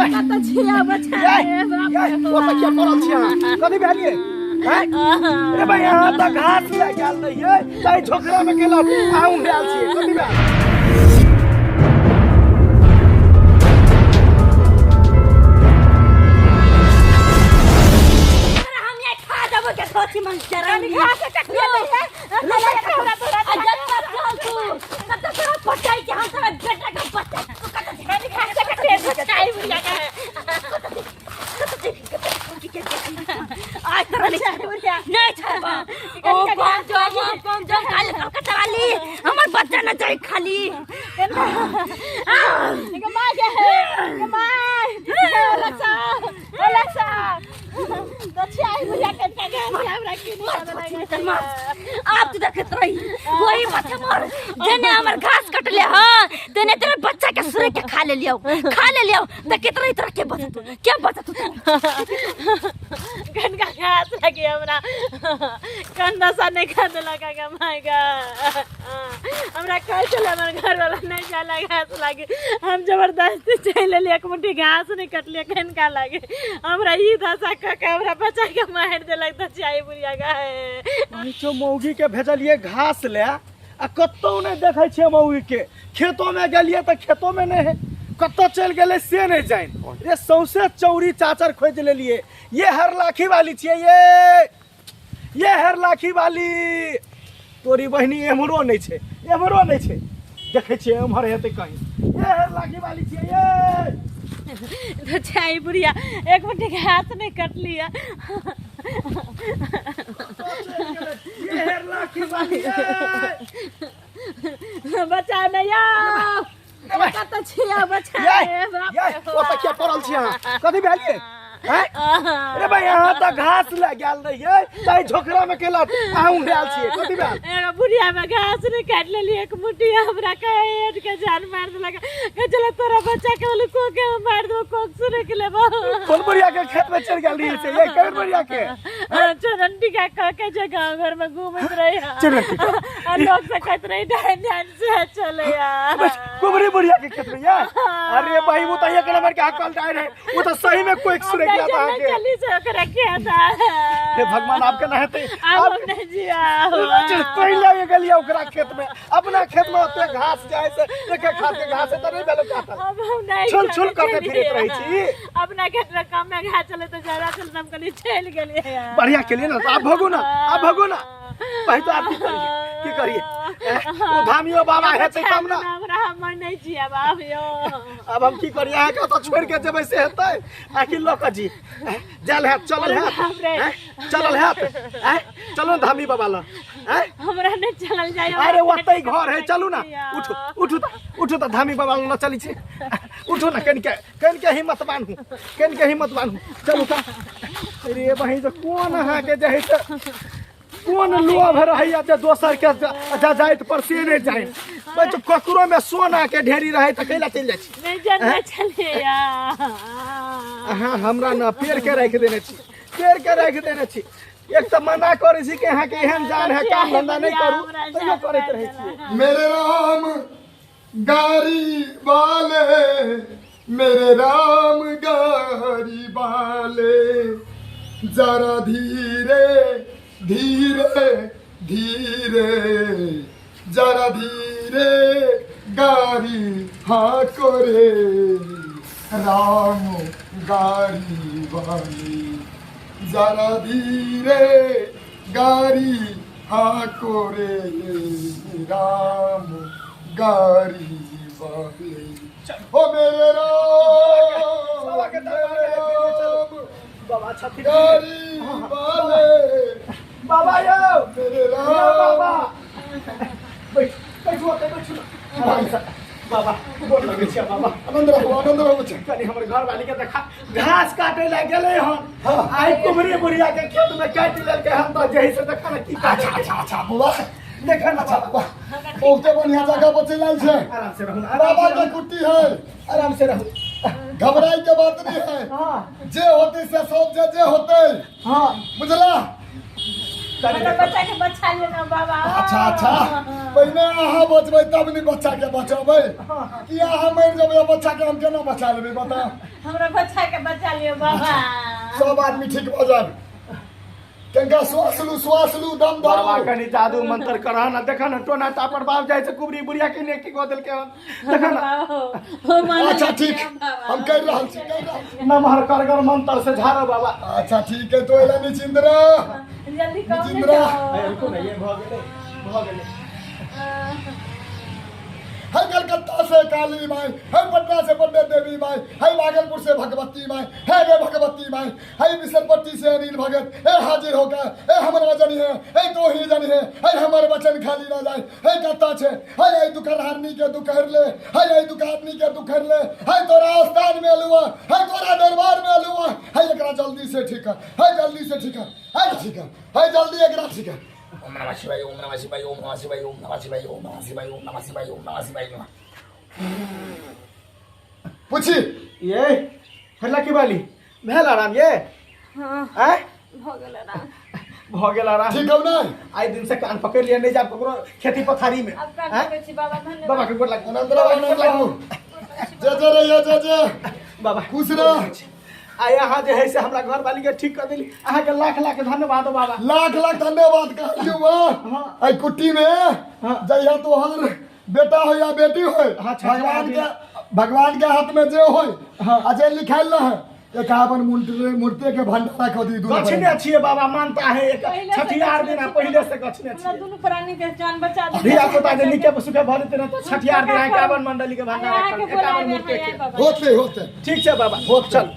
कत छिया बच्चा ओ त क्या करल छिया कथि भेलिए हैं अरे भाई यहाँ त घास ले गेल रहिए तै झोकरा में गेल आउं गेल छी कथि भेल सोची मन चरानी घास कटिया ले अजब मत चल तू कत तेरा पटाई के हम तेरा बेटा का पटा तू कत झेरी घास कटिया पटाई बुला का आज तेरा नहीं छबा ओ कौन जो काल कलकत्ता वाली हमर बच्चा न जाई खाली के मां के मां लक्षा तो चाय बुला के हमरा की नहीं आप तो देखत रही वही माथे मार जने हमर घास कटले हां तने तेरे बच्चा के सुरे के खा ले लियो त कितना तरह के बचत क्या बचत कन का घास लगे हमरा कंदा सा नहीं खाने लगा के मायगा हमरा कह चले हमर घर वाला नहीं जाला घास लागे हम जबरदस्ती चले ले एक मुट्ठी घास नहीं कटले कन का लागे हमरा ई दशा का हमरा बच्चा के मार देलक त चाय बुढ़िया का है जो मौगी के भेजलिए घास ले आ कत्तो नहीं देखे छे मौगी के खेतों में गेलिए त खेतों में नहीं है कत्तो चल गेले से नहीं जाइन ये सौसे चौरी चाचर खोज ले लिए ये हर लाखी वाली छे ये हर लाखी वाली तोरी बहनी एमरो नहीं छे देखे छे एमहर हेते कहीं ये हर लाखी वाली छे ये तो चाय बुढ़िया एक मुट्ठी घास नहीं कट लिया ये हर लाखी वाली बचा नहीं कत छिया बच्चा ओ त क्या करल छिया कथि भेलिए हैं अरे भाई यहाँ त घास ले गेल रहिए तै झोकरा में केला आउं गेल छी कथि भेल एगो बुढ़िया में घास ने काट लेली एक मुट्ठी हमरा कहेट के जान मार देलक के चला तोरा बच्चा के बोले को के मार दो को सुने के लेबो कौन बुढ़िया के खेत में चल गेल रही से ये कौन बुढ़िया के चरंटी का के जगह घर में घूमत रही चरंटी और लोग से कहत रही ध्यान से चले यार कुबरी बुढ़िया के खेत में यार अरे भाई वो त एक नंबर के अकल डाय है वो तो सही में कोई सुने गया था के चली से करे क्या था हे भगवान आपके ना हेते अब नहीं जिया पहले ये गलिया ओकरा खेत में अपना खेत में ओते घास जाए से एक एक खाद के घास से त नहीं भेल काटा अब हम नहीं छुल करके फिरत रही छी अपना खेत में काम में घास चले तो जरा चल हम कनी चल गेले यार बढ़िया के लिए ना आप भगो ना भाई तो आप की करिए वो धामियो बाबा हेते कम ना हमरा हम नहीं जिया बाबियो अब हम की करिए है का तो छोड़ के जेबै से हेतै आखिर लोक जी चल है चलल है चलो धामी बाबा ल हमरा नहीं चलल जाय अरे ओतै घर है चलू ना उठू त धामी बाबा ल चली छी उठो ना कन के हिम्मत बांधू चलू का अरे भाई जो कौन है के जहे कौन लोभ रही जे दोसर के जाइत पर से नहीं जाए भाई तो ककरो में सोना के ढेरी रहे त कैला चल जाय छी नहीं जानना चले यार हां हमरा ना पेड़ के रख देने छी एक तो मना करे छी के यहां के एहन जान है काम धंधा नहीं करू तो ये करैत रहे छी मेरे राम गारी वाले मेरे राम गारी वाले जरा धीरे धीरे धीरे जरा धीरे गाड़ी हाँ करे राम गाड़ी वाली जरा धीरे गाड़ी हाँ करे राम गाड़ी वाली ओ मेरे राम बाबा छथि गाड़ी वाले बाबा यो मेरे बाबा बैठो बाबा बोल लगे छी बाबा आनंद रहो कनी हमर घर वाली के देखा घास काटे ला गेले हन आई कुमरी बुढ़िया के खेत में काट लेल के हम तो जही से देखा ना की अच्छा बाबा देखा ना बाबा बहुते बढ़िया जगह पर चलल छै आराम से रहू बाबा के कुट्टी है आराम से रहू घबराई के बात नहीं है हां जे होते से सब जे होते हां बुझला हमरा बच्चा के बचा लियो ना बाबा। अच्छा पहले अहाँ बचबै तब नहीं बच्चा के बचबै कि अहाँ मर जबै बच्चा के हम केना बचा लेबै बताओ। हमरा बच्चा के बचा लियो बाबा। सब आदमी ठीक भ जाए कनका श्वास लू दम बाबा धरू। कनी जादू मंत्र करह ना देखा ना टोना टापर बाप जाय छै कुबरी बुढ़िया के ने की को देल के देखा ना। अच्छा ठीक हम कह रहल छी नमहर करगर मंत्र से झाड़ो बाबा। अच्छा ठीक है तो एला निश्चिंत रह जल्दी कम निश्चिंत ले रह। जाओ। रुको ना ये भ गेले है कलकत्ता से काली माई, है पटना से पंडित देवी माई, है भागलपुर से भगवती माई, है रे भगवती माई, है विसलपट्टी से अनिल भगत, है हाजिर होकर, है हमारा जनी है तो ही जनी है हमारे वचन खाली ना जाए, है कत्ता छे, है दुखर हारनी के दुखहर ले, है दुखातनी के दुखहर ले, है तोरा स्थान में लुआ, है तोरा दरबार में लुआ, है एकरा जल्दी से ठीक है जल्दी से ठीक है जल्दी एकरा ठीक है। ओम नमः शिवाय ओम नमः शिवाय ओम नमः शिवाय ओम नमः शिवाय ओम नमः शिवाय ओम नमः शिवाय ओम नमः शिवाय। पूछी ये हल्ला की बाली भेल आराम ये हां हैं भ गेल आराम। भ गेल आराम। ठीक हो ना आई दिन से कान पकड़ लिया नहीं जा ककरो खेती पथारी में अब का हैं? कहै छी बाबा धन्यवाद। बाबा के गोर लाग आनंद रहो जय रहिए जय बाबा खुश रह। आ यहाँ जे है से हमरा घर वाली के ठीक कर दिली अहाँ के लाख लाख धन्यवाद हो बाबा। लाख लाख धन्यवाद कहलियो हाँ। आई कुट्टी में जहिया तोहर बेटा हो या बेटी हो हाँ, छठियार भगवान के हाथ में जे हो हाँ। अजय लिखाइल रहे एकावन मूर्ति के भंडारा खो दी गछने छिए बाबा मानता है एक पहिले से छठियार दिन पहले से गछने हमरा छिए दुनु प्राणी के जान बचा दे। धिया पुता जे निके सुखे भर देते तो छठियार दिन 51 मंडली के भंडारा आके कर बोला 51 मूर्ति के बाबा। होते ठीक है बाबा चल